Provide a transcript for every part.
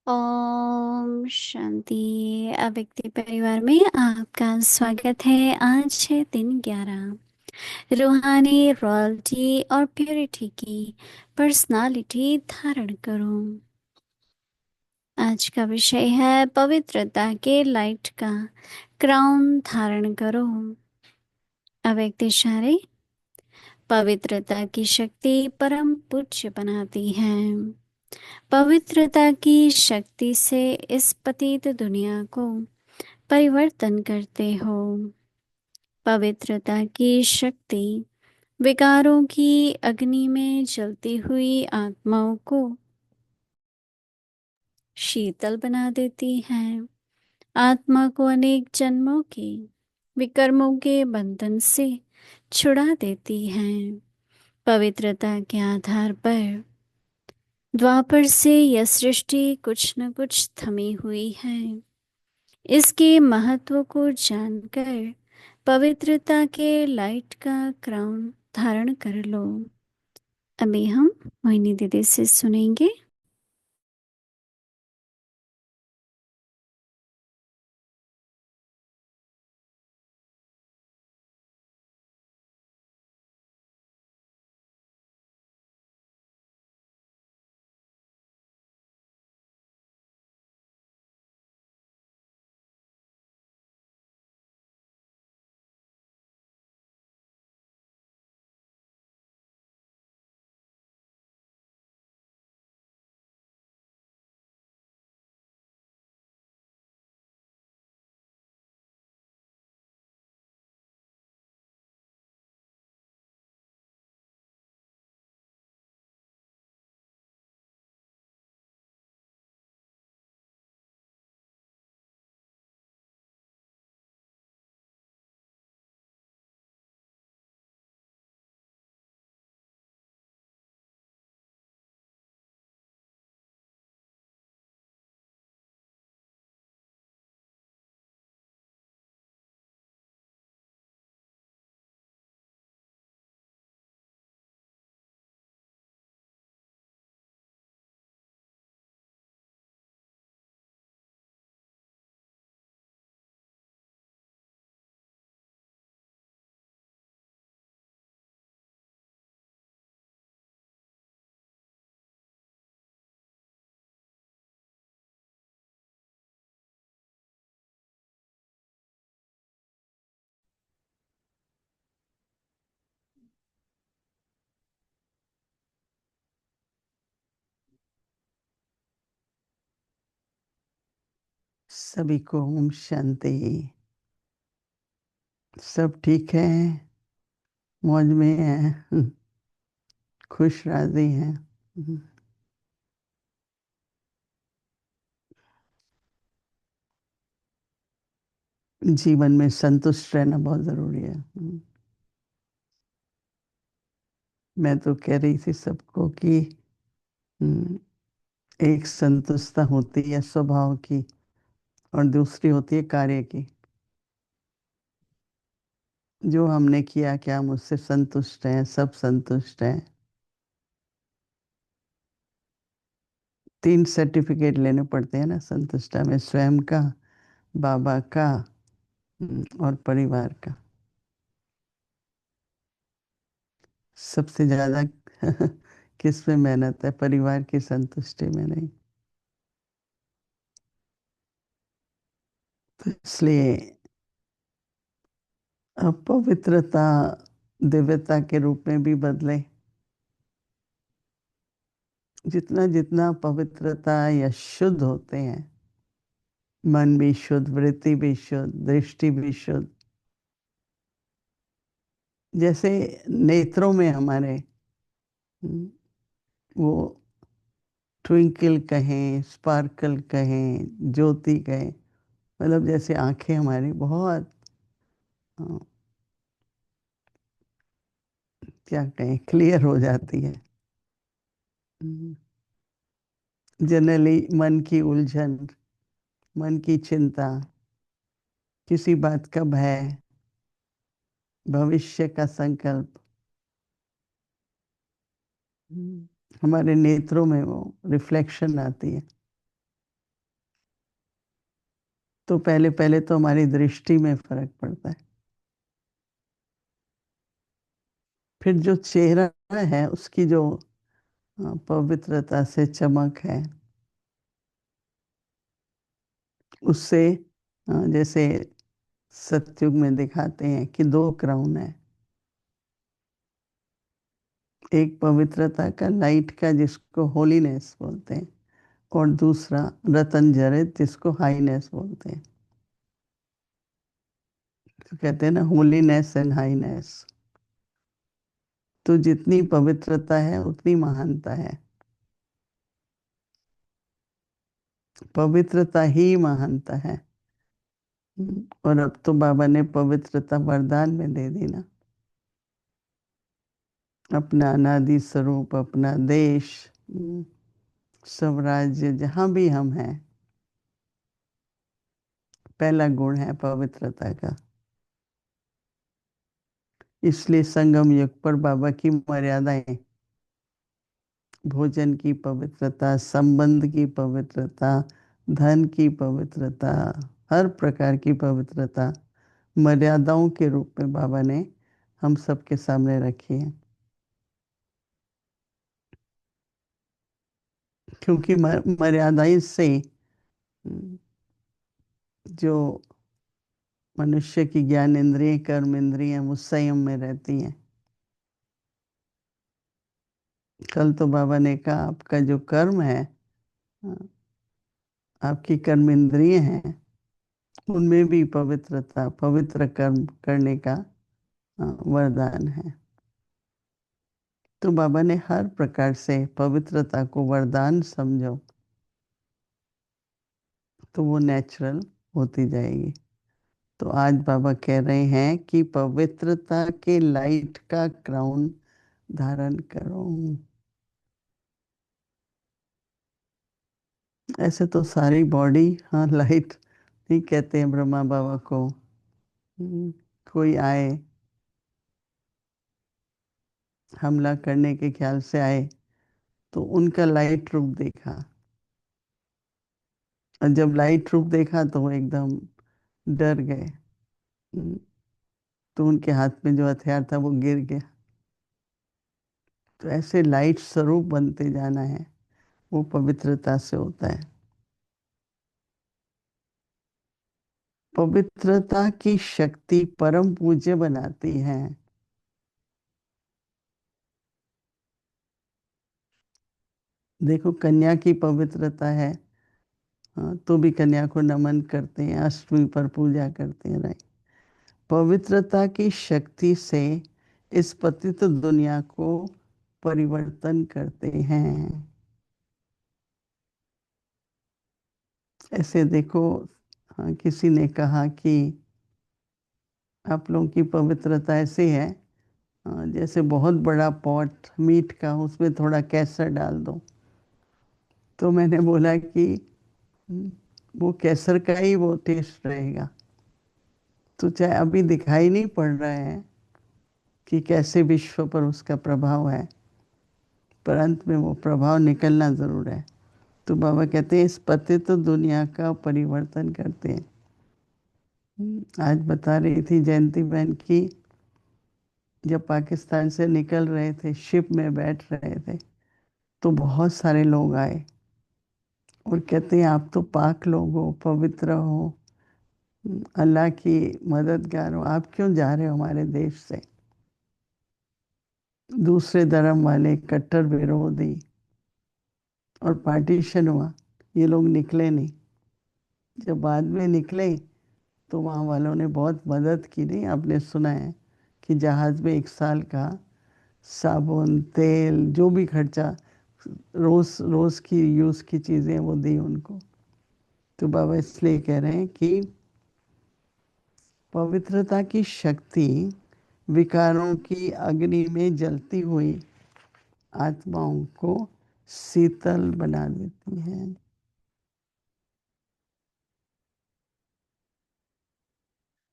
ओम शांति। अव्यक्ति परिवार में आपका स्वागत है। आज है दिन 11। रूहानी रॉयल्टी और प्योरिटी की पर्सनालिटी धारण करो। आज का विषय है पवित्रता के लाइट का क्राउन धारण करो। अव्यक्त इशारे। पवित्रता की शक्ति परम पूज्य बनाती है। पवित्रता की शक्ति से इस पतित दुनिया को परिवर्तन करते हो। पवित्रता की शक्ति विकारों की अग्नि में जलती हुई आत्माओं को शीतल बना देती है। आत्मा को अनेक जन्मों के विकर्मों के बंधन से छुड़ा देती है। पवित्रता के आधार पर द्वापर से यह सृष्टि कुछ न कुछ थमी हुई है। इसके महत्व को जानकर पवित्रता के लाइट का क्राउन धारण कर लो। अभी हम मोहिनी दीदी से सुनेंगे। सभी को ओम शांति। सब ठीक है, मौज में है, खुश राजी हैं। जीवन में संतुष्ट रहना बहुत जरूरी है। मैं तो कह रही थी सबको कि एक संतुष्टता होती है स्वभाव की और दूसरी होती है कार्य की। जो हमने किया क्या हम उससे संतुष्ट हैं, सब संतुष्ट हैं। 3 सर्टिफिकेट लेने पड़ते हैं ना संतुष्टता में, स्वयं का, बाबा का और परिवार का। सबसे ज्यादा किस में मेहनत है? परिवार की संतुष्टि में नहीं। तो इसलिए अब पवित्रता दिव्यता के रूप में भी बदले। जितना जितना पवित्रता या शुद्ध होते हैं, मन भी शुद्ध, वृत्ति भी शुद्ध, दृष्टि भी शुद्ध। जैसे नेत्रों में हमारे वो ट्विंकल कहें, स्पार्कल कहें, ज्योति कहें, मतलब जैसे आंखें हमारी बहुत क्या कहें, क्लियर हो जाती है। जनरली मन की उलझन, मन की चिंता, किसी बात का भय, भविष्य का संकल्प, हमारे नेत्रों में वो रिफ्लेक्शन आती है। तो पहले पहले तो हमारी दृष्टि में फर्क पड़ता है, फिर जो चेहरा है उसकी जो पवित्रता से चमक है, उससे जैसे सतयुग में दिखाते हैं कि दो क्राउन है, एक पवित्रता का, लाइट का, जिसको होलीनेस बोलते हैं, और दूसरा रतन जरित, जिसको हाईनेस बोलते हैं। तो कहते हैं ना, होलीनेस एंड हाईनेस। तो जितनी पवित्रता है उतनी महानता है, पवित्रता ही महानता है। और अब तो बाबा ने पवित्रता वरदान में दे दी ना, अपना अनादि स्वरूप, अपना देश, स्वराज्य, जहाँ भी हम हैं, पहला गुण है पवित्रता का। इसलिए संगम युग पर बाबा की मर्यादाएं, भोजन की पवित्रता, संबंध की पवित्रता, धन की पवित्रता, हर प्रकार की पवित्रता मर्यादाओं के रूप में बाबा ने हम सबके सामने रखी है। क्योंकि मर्यादाएं से जो मनुष्य की ज्ञान इंद्रिय, कर्म इंद्रिय, वो संयम में रहती हैं। कल तो बाबा ने कहा, आपका जो कर्म है, आपकी कर्म इंद्रिय हैं, उनमें भी पवित्रता, पवित्र कर्म करने का वरदान है। तो बाबा ने हर प्रकार से पवित्रता को वरदान समझो, तो वो नेचुरल होती जाएगी। तो आज बाबा कह रहे हैं कि पवित्रता के लाइट का क्राउन धारण करो। ऐसे तो सारी बॉडी, हाँ, लाइट नहीं कहते हैं ब्रह्मा बाबा को। कोई आए, हमला करने के ख्याल से आए, तो उनका लाइट रूप देखा, और जब लाइट रूप देखा तो वो एकदम डर गए। हम्म, तो उनके हाथ में जो हथियार था वो गिर गया। तो ऐसे लाइट स्वरूप बनते जाना है, वो पवित्रता से होता है। पवित्रता की शक्ति परम पूज्य बनाती है। देखो, कन्या की पवित्रता है, हाँ, तो भी कन्या को नमन करते हैं, अष्टमी पर पूजा करते हैं, राइट। पवित्रता की शक्ति से इस पतित दुनिया को परिवर्तन करते हैं। ऐसे देखो, हाँ, किसी ने कहा कि आप लोगों की पवित्रता ऐसी है, जैसे बहुत बड़ा पॉट मीट का, उसमें थोड़ा केसर डाल दो। तो मैंने बोला कि हम्म, वो केसर का ही वो टेस्ट रहेगा। तो चाहे अभी दिखाई नहीं पड़ रहा है कि कैसे विश्व पर उसका प्रभाव है, पर अंत में वो प्रभाव निकलना जरूर है। तो बाबा कहते हैं, इस पते तो दुनिया का परिवर्तन करते हैं। आज बता रही थी जयंती बहन की, जब पाकिस्तान से निकल रहे थे, शिप में बैठ रहे थे, तो बहुत सारे लोग आए और कहते हैं, आप तो पाक लोग हो, पवित्र हो, अल्लाह की मददगार हो, आप क्यों जा रहे हो हमारे देश से। दूसरे धर्म वाले, कट्टर विरोधी, और पार्टीशन हुआ, ये लोग निकले नहीं। जब बाद में निकले तो वहाँ वालों ने बहुत मदद की। नहीं, आपने सुना है कि जहाज में 1 साल का साबुन, तेल, जो भी खर्चा, रोज रोज की यूज की चीजें वो दी उनको। तो बाबा इसलिए कह रहे हैं कि पवित्रता की शक्ति विकारों की अग्नि में जलती हुई आत्माओं को शीतल बना देती है।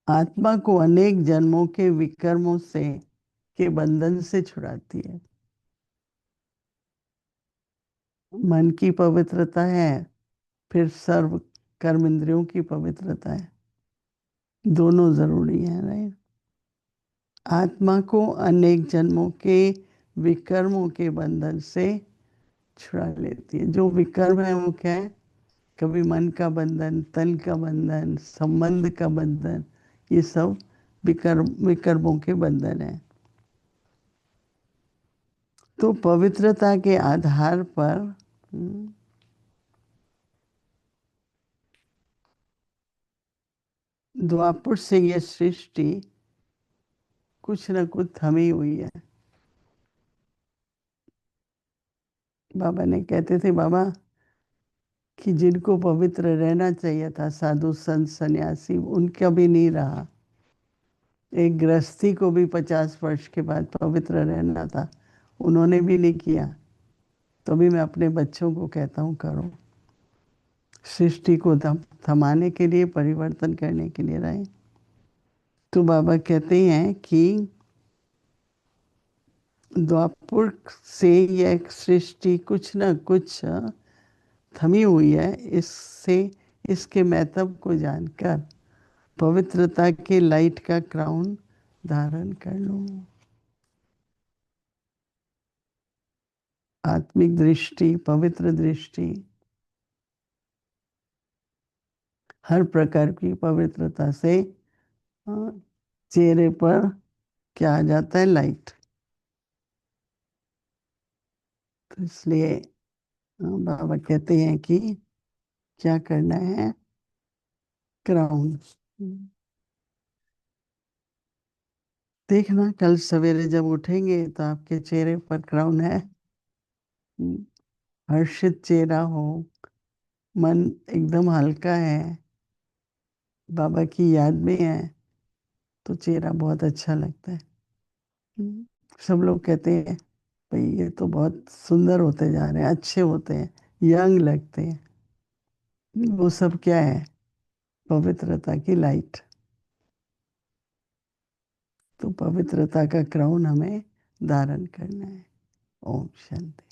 आत्मा को अनेक जन्मों के विकर्मों से, के बंधन से छुड़ाती है। मन की पवित्रता है, फिर सर्व कर्म इंद्रियों की पवित्रता है, दोनों जरूरी है, राइट। आत्मा को अनेक जन्मों के विकर्मों के बंधन से छुड़ा लेती है। जो विकर्म है वो क्या है? कभी मन का बंधन, तन का बंधन, संबंध का बंधन, ये सब विकर्मों के बंधन है। तो पवित्रता के आधार पर द्वापर से ये सृष्टि कुछ न कुछ थमी हुई है। बाबा ने कहते थे बाबा कि जिनको पवित्र रहना चाहिए था, साधु संत सन्यासी, उनका भी नहीं रहा। एक गृहस्थी को भी 50 वर्ष के बाद पवित्र रहना था, उन्होंने भी नहीं किया। तो भी मैं अपने बच्चों को कहता हूँ करो। सृष्टि को थमाने के लिए, परिवर्तन करने के लिए रहे। तो बाबा कहते हैं कि द्वापर से यह सृष्टि कुछ न कुछ थमी हुई है। इससे इसके महत्व को जानकर पवित्रता के लाइट का क्राउन धारण कर लो। आत्मिक दृष्टि, पवित्र दृष्टि, हर प्रकार की पवित्रता से चेहरे पर क्या आ जाता है? लाइट। तो इसलिए बाबा कहते हैं कि क्या करना है? क्राउन। देखना कल सवेरे जब उठेंगे तो आपके चेहरे पर क्राउन है। हर्षित चेहरा हो, मन एकदम हल्का है, बाबा की याद में है, तो चेहरा बहुत अच्छा लगता है। सब लोग कहते हैं भाई ये तो बहुत सुंदर होते जा रहे हैं, अच्छे होते हैं, यंग लगते हैं। वो सब क्या है? पवित्रता की लाइट। तो पवित्रता का क्राउन हमें धारण करना है। ओम शांति।